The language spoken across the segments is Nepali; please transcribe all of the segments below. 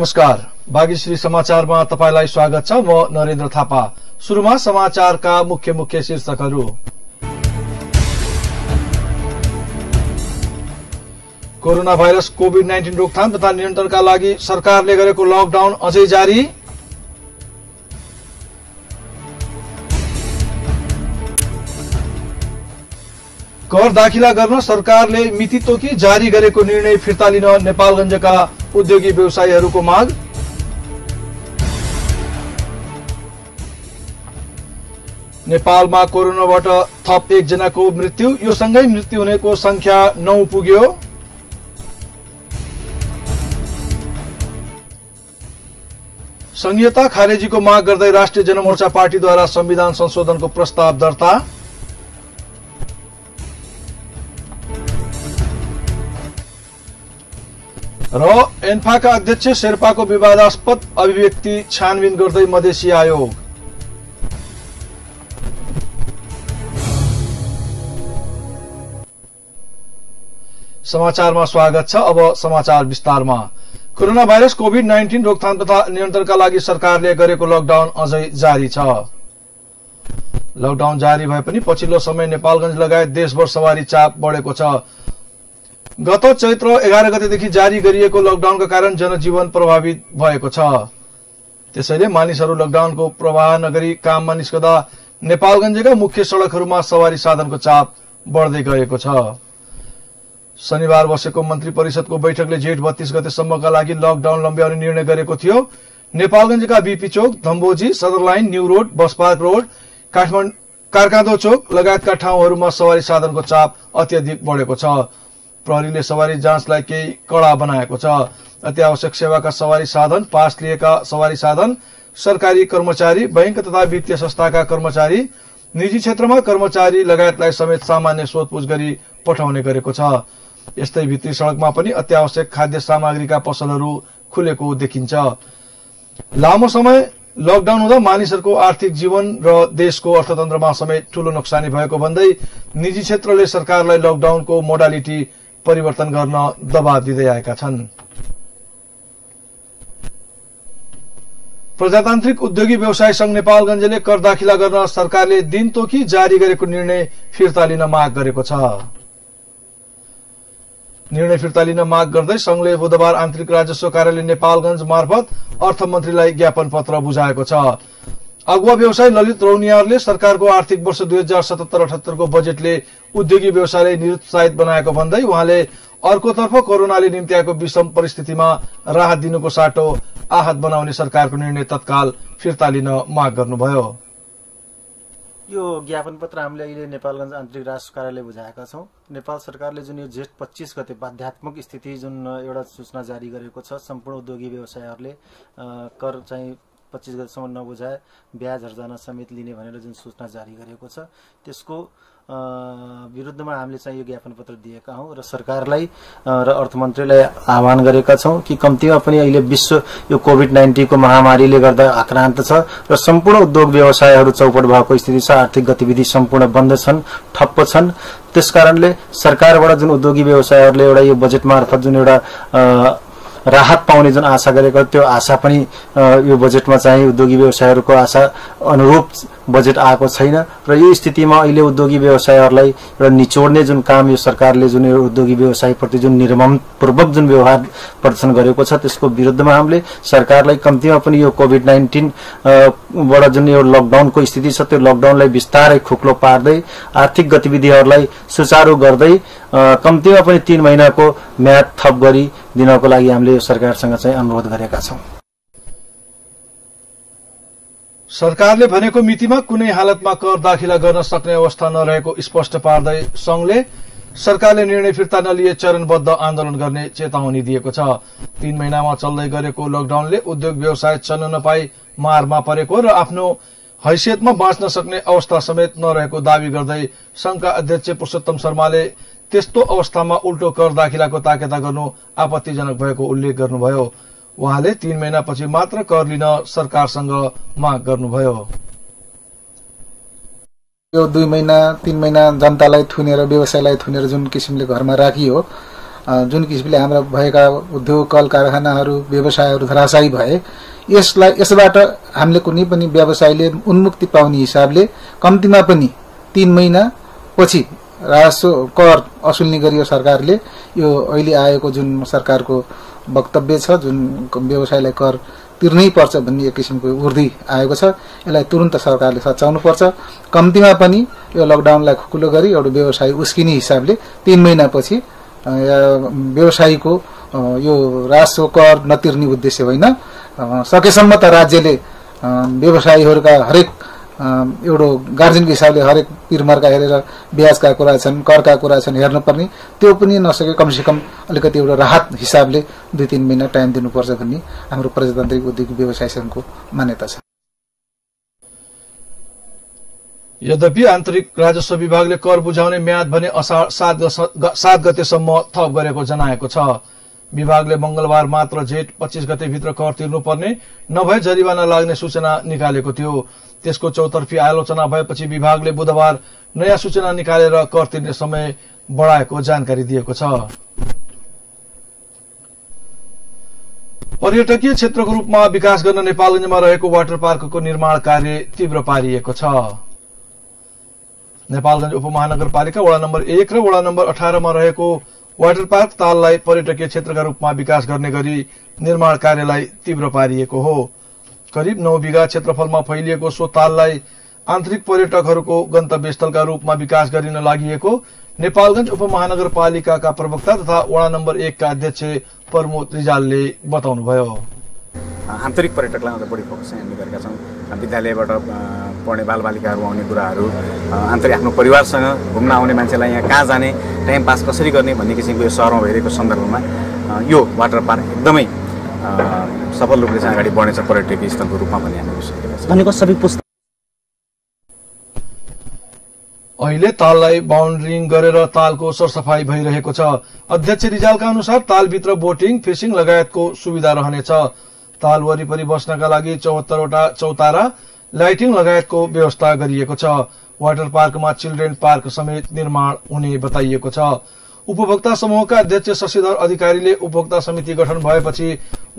नमस्कार, भाग्यश्री समाचारमा तपाईलाई स्वागत छ। म नरेन्द्र थापा। सुरुमा समाचारका मुख्य शीर्षकहरू। कोरोना भाइरस कोभिड-19 रोकथाम तथा नियन्त्रणका लागि सरकारले गरेको लकडाउन अझै जारी। कर दाखिला गर्न सरकारले मिति तोकी जारी गरेको निर्णय फिर्ता लिन नेपालगञ्जका उद्योगी व्यवसायीहरूको माग। नेपालमा कोरोनाबाट थप 1 जनाको मृत्यु, यो सँगै मृत्यु हुनेको संख्या 9 पुग्यो। संघीयता खारेजीको माग गर्दै राष्ट्रिय जनमोर्चा पार्टीद्वारा संविधान संशोधनको प्रस्ताव दर्ता। र एन्फाका अध्यक्ष शेर्पाको विवादास्पद अभिव्यक्ति छानबिन गर्दै मधेसी आयोग। समाचारमा स्वागत छ। अब समाचार विस्तारमा। कोरोना भाइरस कोभिड-19 रोकथाम तथा नियन्त्रणका लागि सरकारले गरेको लकडाउन अझै जारी छ। लकडाउन जारी भए पनि पछिल्लो समय नेपालगञ्ज लगायत देशभर सवारी चाप बढेको छ। गत चैत्र 11 गतेदेखि जारी गरिएको लकडाउनका कारण जनजीवन प्रभावित भएको छ। त्यसैले मानिसहरू लकडाउनको प्रवाह नगरी काममा निस्कदा नेपालगञ्जका मुख्य सड़कहरूमा सवारी साधनको चाप बढ्दै गएको छ। शनिबार बसेको मन्त्री परिषदको बैठकले जेठ 32 गतेसम्मका लागि लकडाउन लम्ब्याउने निर्णय गरेको थियो। नेपालगञ्जका बीपी चोक, Dhamboji, Sadar line, new road, bus park road, Karkando चोक लगायतका ठाउँहरूमा सवारी साधनको चाप अत्यधिक बढेको छ। प्रहरीले सवारी जाँचलाई केही कड़ा बनाएको छ। अत्यावश्यक सेवाका सवारी साधन, पास लिएका सवारी साधन, सरकारी कर्मचारी, बैंक तथा वित्तीय संस्थाका कर्मचारी, निजी क्षेत्रमा कर्मचारी लगायतलाई समेत सामान्य सोधपुछ गरी पठाउने गरेको छ। यस्तै भित्री सड़कमा पनि अत्यावश्यक खाद्य सामग्रीका पसलहरू खुलेको देखिन्छ। लामो समय लकडाउन हुँदा मानिसहरूको आर्थिक जीवन र देशको अर्थतन्त्रमा समेत ठूलो नोक्सानी भएको भन्दै निजी क्षेत्रले सरकारलाई लकडाउनको मोडालिटी परिवर्तन गर्न दबाव दिँदै आएका छन्। प्रजातान्त्रिक उद्योगी व्यवसाय संघ नेपालगञ्जले कर दाखिला गर्न सरकारले दिन तोकी जारी गरेको निर्णय फिर्ता लिन माग गरेको छ। निर्णय फिर्ता लिन माग गर्दै संघले बुधबार आन्तरिक राजस्व कार्यालय नेपालगञ्ज मार्फत अर्थमन्त्रीलाई ज्ञापन पत्र बुझाएको छ। अगुवा व्यवसायी ललित रौनियारले सरकारको आर्थिक वर्ष 2077-78 को बजेटले उद्योगी व्यवसायलाई निरुत्साहित बनाएको भन्दै उहाँले अर्कोतर्फ कोरोनाले निम्त्याएको विषम परिस्थितिमा राहत दिनुको साटो आहत बनाउने सरकारको निर्णय तत्काल फिर्ता लिन माग गर्नुभयो। यो ज्ञापन पत्र हामीले अहिले नेपालगञ्ज आन्तरिक राजस्व कार्यालय बुझाएका छौं। नेपाल सरकारले जुन यो जेठ 25 गते बाध्यात्मक स्थिति जुन एउटा सूचना जारी गरेको छ, सम्पूर्ण उद्योगी व्यवसायहरूले कर चाहिँ 25 गतेसम्म नबुझाए ब्याज हर्जाना समेत लिने भनेर जुन सूचना जारी गरेको छ, त्यसको विरुद्धमा हामीले चाहिँ यो ज्ञापन पत्र दिएका हौं र सरकारलाई र अर्थमन्त्रीलाई आह्वान गरेका छौं कि कम्तीमा पनि अहिले विश्व यो कोभिड-19 को महामारीले गर्दा आक्रान्त छ र सम्पूर्ण उद्योग व्यवसायहरू चौपट भएको स्थिति छ। आर्थिक गतिविधि सम्पूर्ण बन्द छन्, ठप्प छन्। त्यसकारणले सरकारबाट जुन उद्योगी व्यवसायहरूले एउटा यो बजेट मार्फत जुन एउटा राहत पाउने जुन आशा गरेको त्यो आशा पनि यो बजेटमा चाहिँ उद्योगी व्यवसायहरूको आशा अनुरूप बजेट आएको छैन र यो स्थितिमा अहिले उद्योगी व्यवसायहरूलाई एउटा निचोड्ने जुन काम यो सरकारले जुन उद्योगी व्यवसायप्रति जुन निर्ममपूर्वक जुन व्यवहार प्रदर्शन गरेको छ, त्यसको विरुद्धमा हामीले सरकारलाई कम्तीमा पनि यो कोभिड-19 बाट जुन यो लकडाउनको स्थिति छ, त्यो लकडाउनलाई बिस्तारै खोक्लो पार्दै आर्थिक गतिविधिहरूलाई सुचारू गर्दै कम्तीमा पनि 3 महिनाको म्याद थप गरी दिनको लागि हामीले सरकारसँग चाहिँ अनुरोध गरेका छौं। सरकारले भनेको मितिमा कुनै हालतमा कर दाखिला गर्न सक्ने अवस्था नरहेको स्पष्ट पार्दै संघले सरकारले निर्णय फिर्ता नलिए चरणबद्ध आन्दोलन गर्ने चेतावनी दिएको छ। 3 महिनामा चल्दै गरेको लकडाउनले उद्योग व्यवसाय चल्न नपाई मारमा परेको र आफ्नो हैसियतमा बाँच्न सक्ने अवस्था समेत नरहेको दावी गर्दै संघका अध्यक्ष पुरुषोत्तम शर्माले त्यस्तो अवस्थामा उल्टो कर दाखिलाको ताकेता गर्नु आपत्तिजनक भएको उल्लेख गर्नुभयो। उहाँले 3 महिनापछि मात्र कर लिन सरकारसँग माग गर्नुभयो। यो 2 महिना 3 महिना जनतालाई थुनेर व्यवसायलाई थुनेर जुन किसिमले घरमा राखियो जुन किसिमले हाम्रा भएका उद्योग कल कारखानाहरू व्यवसायहरू धराशायी भए यसबाट हामीले कुनै पनि व्यवसायले उन्मुक्ति पाउने हिसाबले कम्तीमा पनि 3 महिना पछि राजस्व कर असुल्ने गरियो सरकारले। यो अहिले आएको जुन सरकारको वक्तव्य छ जुन व्यवसायलाई कर तिर्नै पर्छ भन्ने एक किसिमको उर्दी आएको छ, यसलाई तुरुन्त सरकारले सच्याउनु पर्छ। कम्तीमा पनि यो लकडाउनलाई खुकुलो गरी एउटा व्यवसाय उस्किने हिसाबले 3 महिनापछि व्यवसायीको यो राजस्व कर नतिर्ने उद्देश्य होइन, सकेसम्म त राज्यले व्यवसायीहरूका हरेक एउटा गार्जियनको हिसाबले हरेक पिरमरका हेरेर ब्याजका कुरा छन्, करका कुरा छन् हेर्नुपर्ने, त्यो पनि नसके कमसेकम अलिकति एउटा राहत हिसाबले 2-3 महिना टाइम दिनुपर्छ भन्ने हाम्रो प्रजातान्त्रिक उद्योग व्यवसाय संघको मान्यता छ। यद्यपि आन्तरिक राजस्व विभागले कर बुझाउने म्याद भने असार 7 गतेसम्म थप गरेको जनाएको छ। विभागले मंगलबार मात्र जेठ 25 गते भित्र कर तिर्नुपर्ने नभए जरिवाना लाग्ने सूचना निकालेको थियो। त्यसको चौतर्फी आलोचना भएपछि विभागले बुधबार नयाँ सूचना निकालेर कर तिर्ने समय बढाएको जानकारी दिएको छ। पर्यटकीय क्षेत्रको रूपमा विकास गर्न नेपालगञ्जमा रहेको वाटर पार्कको निर्माण कार्य तीव्र पारिएको छ। नेपालगञ्ज उपमहानगरपालिका वडा नम्बर 1 र वडा नम्बर 18 मा रहेको वाटर पार्क ताललाई पर्यटकीय क्षेत्रका रूपमा विकास गर्ने गरी निर्माण कार्यलाई तीव्र पारिएको हो। करिब 9 बिघा क्षेत्रफलमा फैलिएको सो ताललाई आन्तरिक पर्यटकहरूको गन्तव्यस्थलका रूपमा विकास गरिन लागि नेपालगञ्ज उपमहानगरपालिकाका प्रवक्ता तथा वडा नम्बर 1 का अध्यक्ष प्रमोद रिजालले बताउनुभयो। आन्तरिक पर्यटकलाई अझ बढी फोकस हामीले गरेका छौँ। विद्यालयबाट पढ्ने बालबालिकाहरू आउने कुराहरू, आन्तरिक आफ्नो परिवारसँग घुम्न आउने मान्छेलाई यहाँ कहाँ जाने, टाइम पास कसरी गर्ने भन्ने किसिमको यो सहरमा भइरहेको सन्दर्भमा यो वाटर पार्क एकदमै सफल रूपले चाहिँ अगाडि बढ्नेछ पर्यटकीय स्थलको रूपमा भन्ने हामीले अहिले ताललाई बााउन्ड्रिङ गरेर तालको सरसफाई भइरहेको छ। अध्यक्ष रिजालका अनुसार तालभित्र बोटिङ, फिसिङ लगायतको सुविधा रहनेछ। ताल वरिपरि बस्नका लागि 74 वटा चौतारा, लाइटिङ लगायतको व्यवस्था गरिएको छ। वाटर पार्कमा चिल्ड्रेन पार्क समेत निर्माण हुने बताइएको छ। उपभोक्ता समूहका अध्यक्ष शशिधर अधिकारीले उपभोक्ता समिति गठन भएपछि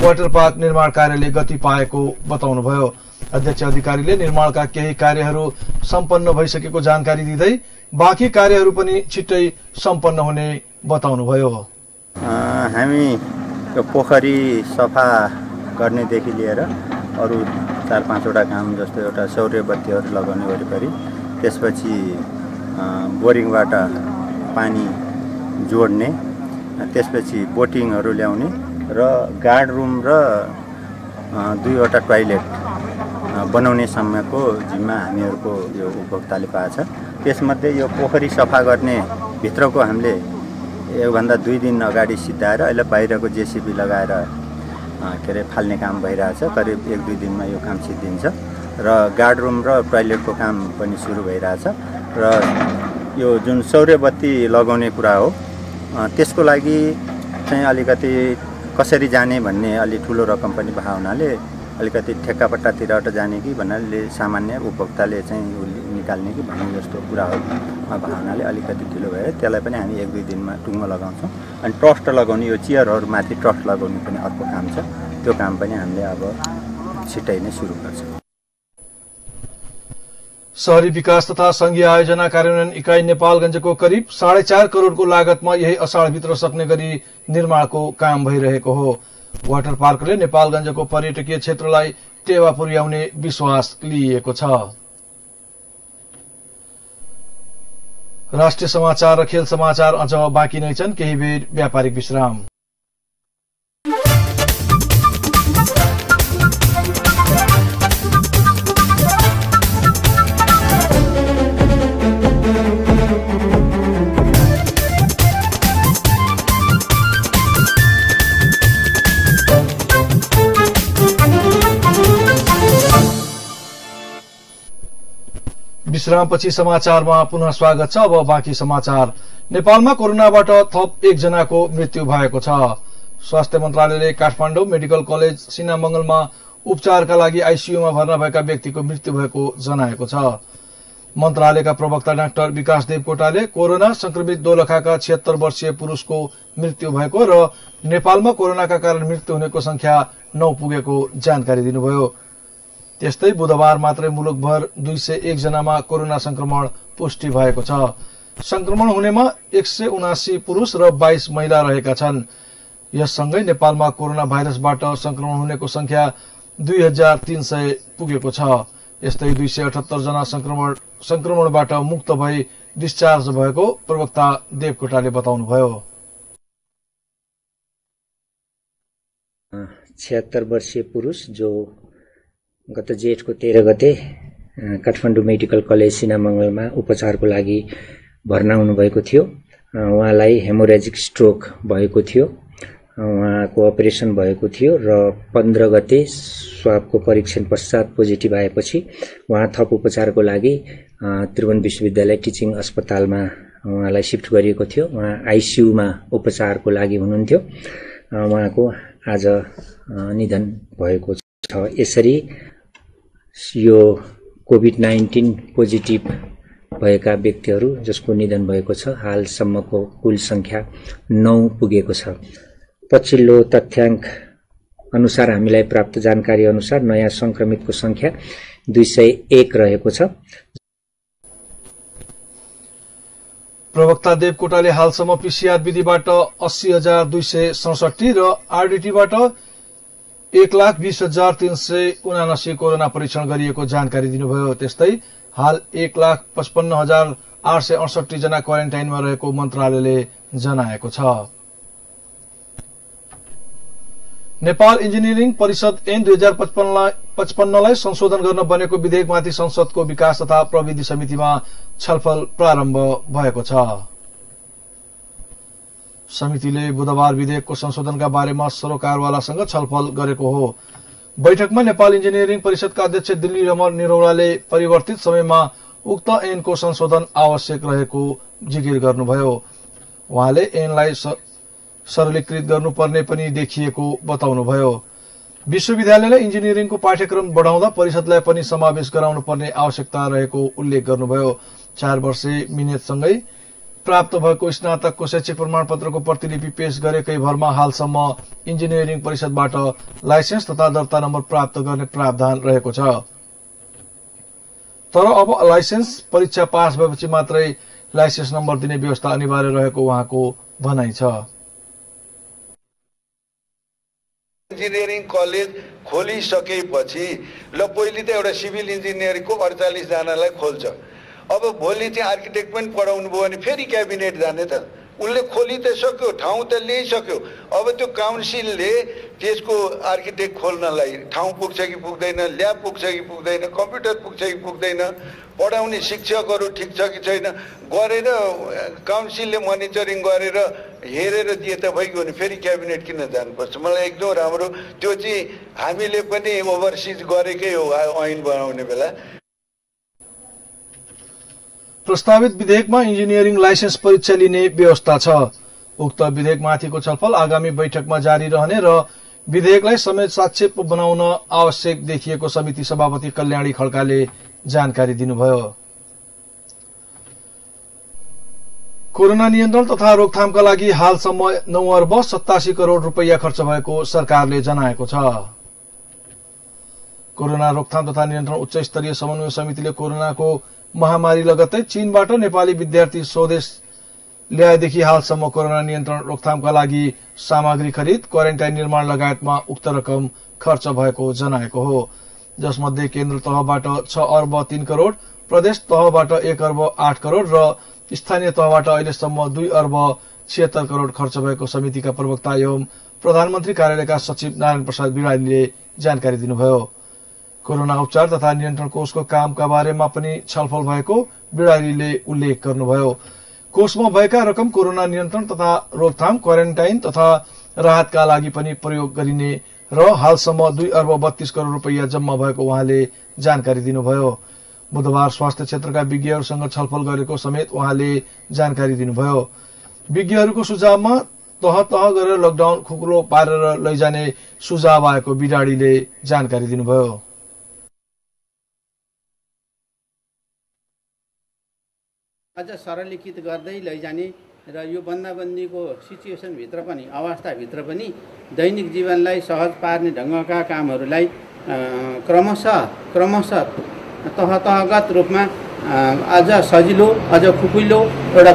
वाटर पार्क निर्माण कार्यले गति पाएको बताउनुभयो। अध्यक्ष अधिकारीले निर्माणका केही कार्यहरू सम्पन्न भइसकेको जानकारी दिँदै बाँकी कार्यहरू पनि छिट्टै सम्पन्न हुने बताउनुभयो। हामी यो पोखरी सफा गर्नेदेखि लिएर अरू 4-5 वटा काम जस्तो एउटा सौर्य बत्तीहरू लगाउने वरिपरि, त्यसपछि बोरिङबाट पानी जोड्ने, त्यसपछि बोटिङहरू ल्याउने र गार्ड रुम र 2 वटा टोयलेट बनाउने सम्मको जिम्मा हामीहरूको यो उपभोक्ताले पाएछ। त्यसमध्ये यो पोखरी सफा गर्ने भित्रको हामीले योभन्दा 2 दिन अगाडि सिद्धाएर अहिले बाहिरको जेसीबी लगाएर फाल्ने काम भइरहेछ। करिब 1-2 दिनमा यो काम सिद्धिन्छ र गार्ड रुम र टोयलेटको काम पनि सुरु भइरहेछ। र यो जुन सौर्य बत्ती लगाउने कुरा हो त्यसको लागि चाहिँ अलिकति कसरी जाने भन्ने अलि ठुलो रकम पनि भएको हुनाले अलिकति ठेक्कापट्टातिरबाट जाने कि भन्नाले सामान्य उपभोक्ताले चाहिँ निकाल्ने कि भन्ने जस्तो कुराहरू भएको हुनाले अलिकति ढिलो भयो। त्यसलाई पनि हामी 1-2 दिनमा टुङ्गो लगाउँछौँ। अनि ट्रस्ट लगाउने, यो चेयरहरूमाथि ट्रस्ट लगाउने पनि अर्को काम छ। त्यो काम पनि हामीले अब छिट्टै नै सुरु गर्छौँ। शहरी विकास तथा संघीय आयोजना कार्यान्वयन इकाई नेपालगञ्जको करिब 4.5 करोड़को लागतमा यही अषाढभित्र सक्ने गरी निर्माणको काम भइरहेको हो। वाटर पार्कले नेपालगञ्जको पर्यटकीय क्षेत्रलाई टेवा पुर्याउने विश्वास लिएको छ। राष्ट्रिय समाचार र खेल समाचार अझ बाँकी नै छन्। केही बेर व्यापारिक विश्राम। विश्रामपछि समाचारमा पुनः स्वागत छ। अब बाँकी समाचार। नेपालमा कोरोनाबाट थप 1 जनाको मृत्यु भएको छ। स्वास्थ्य मन्त्रालयले काठमाडौँ मेडिकल कलेज सिनामंगलमा उपचारका लागि आईसीयूमा भर्ना भएका व्यक्तिको मृत्यु भएको जनाएको छ। मन्त्रालयका प्रवक्ता डाक्टर विकास देवकोटाले कोरोना संक्रमित दोलखाका 76 वर्षीय पुरुषको मृत्यु भएको र नेपालमा कोरोनाका कारण मृत्यु हुनेको संख्या 9 पुगेको जानकारी दिनुभयो। त्यस्तै बुधबार मात्रै मुलुकभर 201 जनामा कोरोना संक्रमण पुष्टि भएको छ। संक्रमण हुनेमा 179 पुरुष र 22 महिला रहेका छन्। यससँगै नेपालमा कोरोना भाइरसबाट संक्रमण हुनेको संख्या 2300 पुगेको छ। यस्तै 278 जना संक्रमणबाट मुक्त भई डिस्चार्ज भएको प्रवक्ता देवकोटाले बताउनुभयो। 76 वर्षीय पुरुष जो गत जेठको 13 गते काठमाडौँ मेडिकल कलेज सिनामंगलमा उपचारको लागि भर्ना हुनुभएको थियो। उहाँलाई हेमोरेजिक स्ट्रोक भएको थियो। उहाँको अपरेसन भएको थियो र 15 गते स्वाबको परीक्षण पश्चात पोजिटिभ आएपछि उहाँ थप उपचारको लागि त्रिभुवन विश्वविद्यालय टिचिङ अस्पतालमा उहाँलाई शिफ्ट गरिएको थियो। उहाँ आइसियुमा उपचारको लागि हुनुहुन्थ्यो। उहाँको आज निधन भएको छ। यसरी यो कोभिड-19 पोजिटिभ भएका व्यक्तिहरू जसको निधन भएको छ हालसम्मको कुल संख्या 9 पुगेको छ। पछिल्लो तथ्याङ्क अनुसार हामीलाई प्राप्त जानकारी अनुसार नयाँ संक्रमितको संख्या 201 रहेको छ। प्रवक्ता देवकोटाले हालसम्म पीसीआर विधिबाट 80,267 र आरडीटीबाट 1,20,379 कोरोना परीक्षण गरिएको जानकारी दिनुभयो। त्यस्तै हाल 1,55,868 जना क्वारेन्टाइनमा रहेको मन्त्रालयले जनाएको छ। नेपाल इन्जिनियरिङ परिषद ऐन 2055 लाई संशोधन गर्न बनेको विधेयकमाथि संसदको विकास तथा प्रविधि समितिमा छलफल प्रारम्भ भएको छ। समितिले बुधबार विधेयकको संशोधनका बारेमा सरोकारवालासँग छलफल गरेको हो। बैठकमा नेपाल इन्जिनियरिङ परिषदका अध्यक्ष दिल्ली रमण निरौलाले परिवर्तित समयमा उक्त ऐनको संशोधन आवश्यक रहेको जिकिर गर्नुभयो। उहाँले ऐनलाई सरलीकृत गर्नुपर्ने पनि देखिएको बताउनुभयो। विश्वविद्यालयले इन्जिनियरिङको पाठ्यक्रम बढ़ाउँदा परिषदलाई पनि समावेश गराउनुपर्ने आवश्यकता रहेको उल्लेख गर्नुभयो। 4 वर्षे मिनेटसँगै प्राप्त भएको स्नातकको शैक्षिक प्रमाणपत्रको प्रतिलिपि पेश गरेकै भरमा हालसम्म इन्जिनियरिङ परिषदबाट लाइसेन्स तथा दर्ता नम्बर प्राप्त गर्ने प्रावधान रहेको छ। तर अब लाइसेन्स परीक्षा पास भएपछि मात्रै लाइसेन्स नम्बर दिने व्यवस्था अनिवार्य रहेको उहाँको भनाइ छ। इन्जिनियरिङ कलेज खोलिसकेपछि ल पहिले त एउटा सिभिल इन्जिनियरिङको 48 जनालाई खोल्छ। अब भोलि चाहिँ आर्किटेक्ट पनि पढाउनु भयो भने फेरि क्याबिनेट जाने त उसले खोलि त सक्यो, ठाउँ त ल्याइसक्यो। अब त्यो काउन्सिलले त्यसको आर्किटेक्ट खोल्नलाई ठाउँ पुग्छ कि पुग्दैन, ल्याब पुग्छ कि पुग्दैन, कम्प्युटर पुग्छ कि पुग्दैन, पढाउने शिक्षकहरू ठिक छ कि छैन गरेर काउन्सिलले मोनिटरिङ गरेर हेरेर दिए त भइगयो नि। फेरि क्याबिनेट किन जानुपर्छ? मलाई एकदम राम्रो त्यो चाहिँ हामीले पनि ओभरसिज गरेकै हो ऐन बनाउने बेला। प्रस्तावित विधेयकमा इन्जिनियरिङ लाइसेन्स परीक्षा लिने व्यवस्था छ। उक्त विधेयकमाथिको छलफल आगामी बैठकमा जारी रहने र विधेयकलाई समेत साक्षेप बनाउन आवश्यक देखिएको समिति सभापति कल्याणी खड्काले जानकारी दिनुभयो। कोरोना नियन्त्रण तथा रोकथामका लागि हालसम्म 9 अर्ब 87 करोड़ रुपैयाँ खर्च भएको सरकारले जनाएको छ। कोरोना रोकथाम तथा नियन्त्रण उच्च स्तरीय समन्वय समितिले कोरोनाको महामारी लगत्तै चीनबाट नेपाली विद्यार्थी स्वदेश ल्याएदेखि हालसम्म कोरोना नियन्त्रण रोकथामका लागि सामग्री खरिद, क्वारेन्टाइन निर्माण लगायतमा उक्त रकम खर्च भएको जनाएको हो। जसमध्ये केन्द्र तहबाट 6 अर्ब 3 करोड़, प्रदेश तहबाट 1 अर्ब 8 करोड़ र स्थानीय तहबाट अहिलेसम्म 2 अर्ब 76 करोड़ खर्च भएको समितिका प्रवक्ता एवं प्रधानमन्त्री कार्यालयका सचिव नारायण प्रसाद बिरालीले जानकारी दिनुभयो। कोरोना उपचार तथा नियन्त्रण कोषको कामका बारेमा पनि छलफल भएको बिरालीले उल्लेख गर्नुभयो। कोषमा भएका रकम कोरोना नियन्त्रण तथा रोकथाम, क्वारेन्टाइन तथा राहतका लागि पनि प्रयोग गरिने र हालसम्म 2 अर्ब 32 करोड़ रुपैयाँ जम्मा भएको उहाँले जानकारी दिनुभयो। बुधबार स्वास्थ्य क्षेत्रका विज्ञहरूसँग छलफल गरेको समेत उहाँले जानकारी दिनुभयो। विज्ञहरूको सुझावमा तह तह गरेर लकडाउन खुकुलो पारेर लैजाने सुझाव आएको बिराडीले जानकारी दिनुभयो। अझ सरलीकृत गर्दै लैजाने र यो बन्दाबन्दीको सिचुएसनभित्र पनि अवस्थाभित्र पनि दैनिक जीवनलाई सहज पार्ने ढङ्गका कामहरूलाई क्रमशः तहगत रूपमा अझ सजिलो अझ खुकुलो एउटा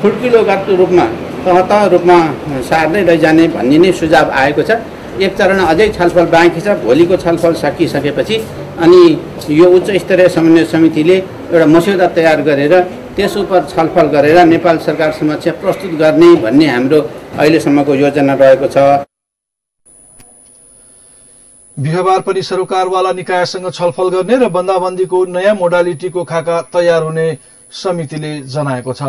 खुड्किलोगत रूपमा तह रूपमा सार्दै लैजाने भन्ने नै सुझाव आएको छ। एक चरण अझै छलफल बाँकी छ। भोलिको छलफल सकिसकेपछि अनि यो उच्च स्तरीय समन्वय समितिले एउटा मस्यौदा तयार गरेर त्यस उप छलफल गरेर नेपाल सरकार समक्ष प्रस्तुत गर्ने भन्ने हाम्रो अहिलेसम्मको योजना रहेको छ। बिहिबार पनि सरोकारवाला निकायसँग छलफल गर्ने र बन्दाबन्दीको नयाँ मोडालिटीको खाका तयार हुने समितिले जनाएको छ।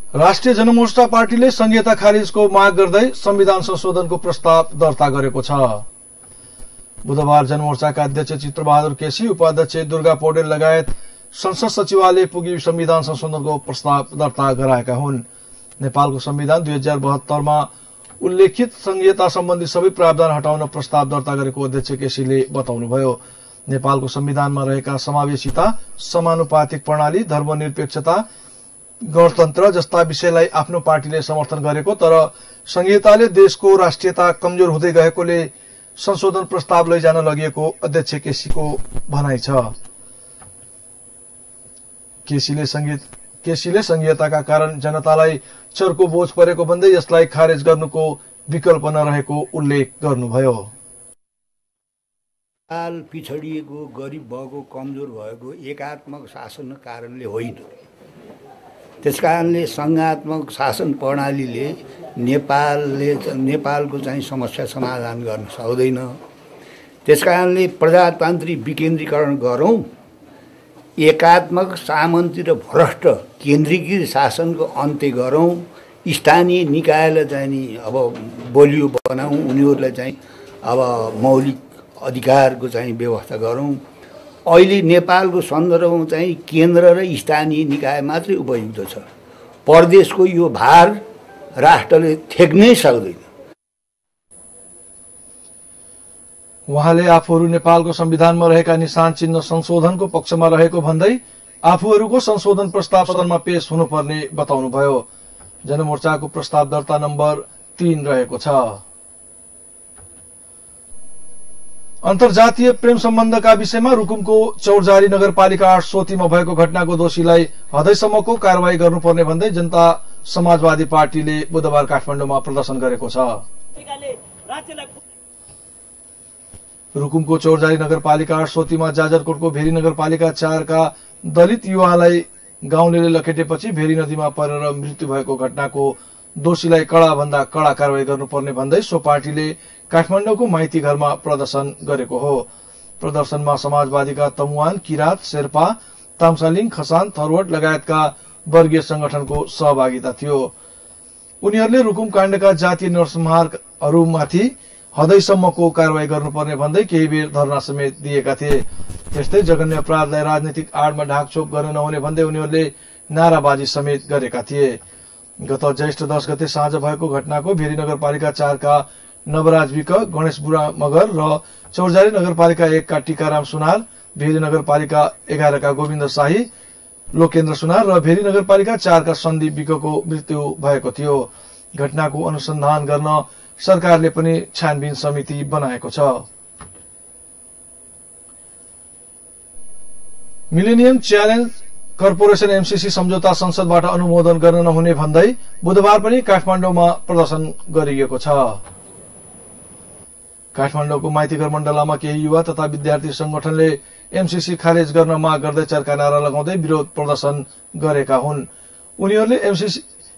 राष्ट्रिय जनमोर्चा पार्टीले संहिता खारिजको माग गर्दै संविधान संशोधनको प्रस्ताव दर्ता गरेको छ। बुधबार जनमोर्चाका अध्यक्ष चित्रबहादुर केसी, उपाध्यक्ष दुर्गा पौडेल लगायत संसद सचिवालय पुगी संविधान संशोधनको प्रस्ताव दर्ता गराएका हुन्। नेपालको संविधान 2072 मा उल्लेखित संहिता सम्बन्धी सबै प्रावधान हटाउन प्रस्ताव दर्ता गरेको अध्यक्ष केसीले बताउनुभयो। नेपालको संविधानमा रहेका समावेशिता, समानुपातिक प्रणाली, धर्मनिरपेक्षता, गणतन्त्र जस्ता विषयलाई आफ्नो पार्टीले समर्थन गरेको, तर संहिताले देशको राष्ट्रियता कमजोर हुँदै गएकोले संशोधन प्रस्ताव लैजान लगिएको अध्यक्ष केसीको भनाइ छ। केसीले संहिताका कारण जनतालाई चर्को बोझ परेको भन्दै यसलाई खारेज गर्नुको विकल्प नरहेको उल्लेख गर्नुभयो। पिछडिएको, गरिब भएको, कमजोर भएको एकात्मक शासन कारणले होइन। त्यसकारणले संघात्मक शासन प्रणालीले नेपालको चाहिँ समस्या समाधान गर्न सक्दैन। त्यसकारणले प्रजातान्त्रिक विकेन्द्रीकरण गरौँ, एकात्मक सामन्ती र भ्रष्ट केन्द्रीकृत शासनको अन्त्य गरौँ, स्थानीय निकायलाई चाहिँ नि अब बलियो बनाऊँ, उनीहरूलाई चाहिँ अब मौलिक अधिकारको चाहिँ व्यवस्था गरौँ। अहिले नेपालको सन्दर्भमा चाहिँ केन्द्र र स्थानीय निकाय मात्रै उपयुक्त छ। प्रदेशको यो भार राष्ट्रले थेक्नै सक्दैन। उहाँले आफूहरू नेपालको संविधानमा रहेका निशान चिन्ह संशोधनको पक्षमा रहेको भन्दै आफूहरूको संशोधन प्रस्ताव सदनमा पेश हुनुपर्ने बताउनुभयो। जनमोर्चाको प्रस्ताव दर्ता नम्बर 3 रहेको छ। अन्तर्जातीय प्रेम सम्बन्धका विषयमा रुकुमको चौरजारी नगरपालिका 8 सोतीमा भएको घटनाको दोषीलाई हदैसम्मको कारवाही गर्नुपर्ने भन्दै जनता समाजवादी पार्टीले बुधबार काठमाडौँमा प्रदर्शन गरेको छ। रुकुमको चौरजारी नगरपालिका 8 सोतीमा जाजरकोटको भेरी नगरपालिका 4 का दलित युवालाई गाउँलेले लखेटेपछि भेरी नदीमा परेर मृत्यु भएको घटनाको दोषीलाई कड़ा भन्दा कड़ा कारवाही गर्नुपर्ने भन्दै सो पार्टीले काठमाडौँको माइती घरमा प्रदर्शन गरेको हो। प्रदर्शनमा समाजवादीका तमुवान, किरात, शेर्पा, तामसालिङ, खसान, थरवट लगायतका वर्गीय संगठनको सहभागिता थियो। उनीहरूले रुकुम काण्डका जातीय नरसंहारहरूमाथि हदैसम्मको कारवाही गर्नुपर्ने भन्दै केही बेर धरना समेत दिएका थिए। त्यस्तै जघन्य अपराधलाई राजनीतिक आडमा ढाकछोप गर्न नहुने भन्दै उनीहरूले नाराबाजी समेत गरेका थिए। गत ज्येष्ठ 10 गते साँझ भएको घटनाको भेरी नगरपालिका 4 का नवराज विक, गणेश बुढा मगर र चौरजारी नगरपालिका 1 का टीकाराम सुनार, भेरी नगरपालिका 11 का गोविन्द शाही, लोकेन्द्र सुनार र भेरी नगरपालिका 4 का सन्दीप विकको मृत्यु भएको थियो। घटनाको अनुसन्धान गर्न सरकारले पनि छानबिन समिति बनाएको छ। मिलेनियम च्यालेन्ज कर्पोरेसन एमसीसी सम्झौता संसदबाट अनुमोदन गर्न नहुने भन्दै बुधबार पनि काठमाडौँमा प्रदर्शन गरिएको छ। काठमाडौँको माइतीघर मण्डलामा केही युवा तथा विद्यार्थी संगठनले एमसीसी खारेज गर्न माग गर्दै चर्का नारा लगाउँदै विरोध प्रदर्शन गरेका हुन्। उनीहरूले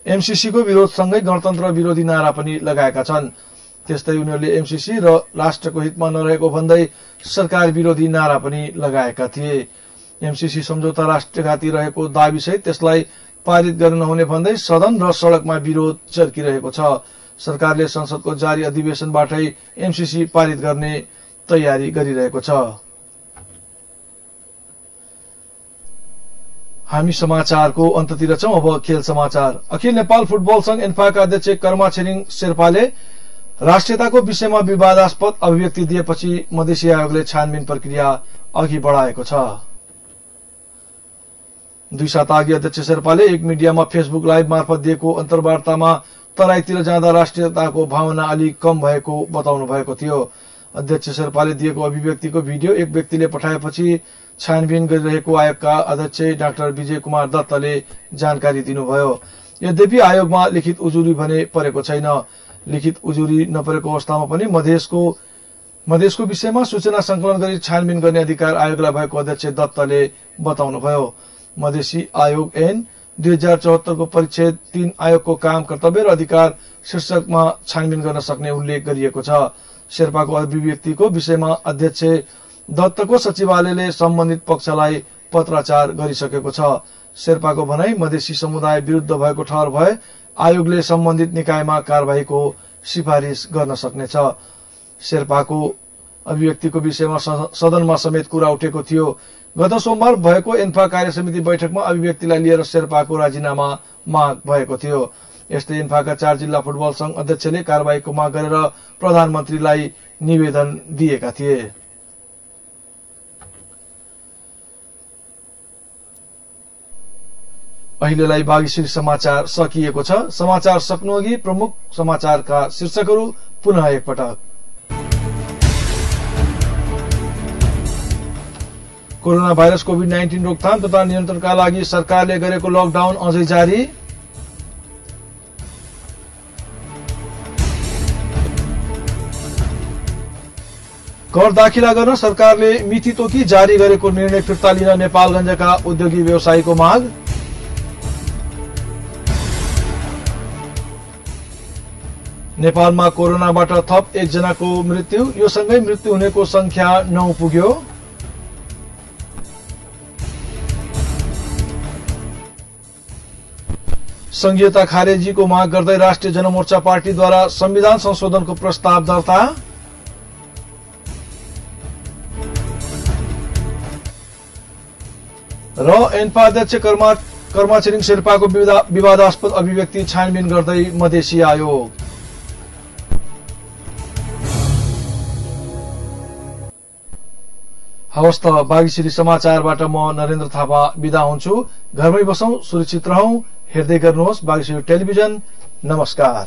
एमसीसीको विरोधसँगै गणतन्त्र विरोधी नारा पनि लगाएका छन्। त्यस्तै उनीहरूले एमसीसी र राष्ट्रको हितमा नरहेको भन्दै सरकार विरोधी नारा पनि लगाएका थिए। एमसीसी सम्झौता राष्ट्रघाती रहेको दाबीसहित त्यसलाई पारित गर्न नहुने भन्दै सदन र सड़कमा विरोध चर्किरहेको छ। सरकारले संसदको जारी अधिवेशनबाटै एमसीसी पारित गर्ने तयारी गरिरहेको छ। हामी समाचारको अन्ततिर छौं। अब खेल समाचार। अखिल नेपाल फुटबल संघ एन्फाका अध्यक्ष कर्मा छिरिङ शेर्पाले राष्ट्रियताको विषयमा विवादास्पद अभिव्यक्ति दिएपछि मधेसी आयोगले छानबिन प्रक्रिया अघि बढाएको छ। 2 साता अघि अध्यक्ष शेर्पाले एक मिडियामा फेसबुक लाइभ मार्फत दिएको अन्तर्वार्तामा तराईतिर जाँदा राष्ट्रियताको भावना अलि कम भएको बताउनु भएको थियो। अध्यक्ष शेर्पाले दिएको अभिव्यक्तिको भिडियो एक व्यक्तिले पठाएपछि छानबिन गरिरहेको आयोगका अध्यक्ष डाक्टर विजय कुमार दत्तले जानकारी दिनुभयो। यद्यपि आयोगमा लिखित उजुरी भने परेको छैन। लिखित उजुरी नपरेको अवस्थामा पनि मधेसको विषयमा सूचना संकलन गरी छानबिन गर्ने अधिकार आयोगलाई भएको अध्यक्ष दत्तले बताउनुभयो। मधेसी आयोग ऐन 2074 को परिच्छेद 3 आयोगको काम कर्तव्य र अधिकार शीर्षकमा छानबिन गर्न सक्ने उल्लेख गरिएको छ। शेर्पाको अभिव्यक्तिको विषयमा अध्यक्ष दत्तको सचिवालयले सम्बन्धित पक्षलाई पत्राचार गरिसकेको छ। शेर्पाको भनाई मधेसी समुदाय विरुद्ध भएको ठहर भए आयोगले सम्बन्धित निकायमा कारबाहीको सिफारिस गर्न सक्नेछ। शेर्पाको अभिव्यक्तिको विषयमा सदनमा समेत कुरा उठेको थियो। गत सोमबार भएको एन्फा कार्य समिति बैठकमा अभिव्यक्तिलाई लिएर शेर्पाको राजीनामा माग भएको थियो। यस्तै एन्फाका 4 जिल्ला फुटबल संघ अध्यक्षले कारबाहीको माग गरेर प्रधानमन्त्रीलाई निवेदन दिएका थिए। अहिलेलाई बागेश्वरी समाचार सकिएको छ। समाचार सक्नुअघि प्रमुख समाचारका शीर्षकहरू पुनः एकपटक। कोरोना भाइरस कोभिड-19 रोकथाम तथा नियन्त्रणका लागि सरकारले गरेको लकडाउन अझै जारी। कर दाखिला गर्न सरकारले मिति तोकी जारी गरेको निर्णय फिर्ता लिन नेपालगञ्जका उद्योगी व्यवसायीको माग। नेपालमा कोरोनाबाट थप 1 जनाको मृत्यु, यो सँगै मृत्यु हुनेको संख्या 9 पुग्यो। संघीयता खारेजीको माग गर्दै राष्ट्रिय जनमोर्चा पार्टीद्वारा संविधान संशोधनको प्रस्ताव दर्ता। र एन्फा अध्यक्ष कर्मा छिरिङ शेर्पाको विवादास्पद अभिव्यक्ति छानबिन गर्दै मधेसी आयोग। हवस् त बागेश्वरी समाचारबाट म नरेन्द्र थापा बिदा हुन्छु। घरमै बसौं, सुरक्षित रहौं, हेर्दै गर्नुहोस् बागेश्वरी टेलिभिजन। नमस्कार।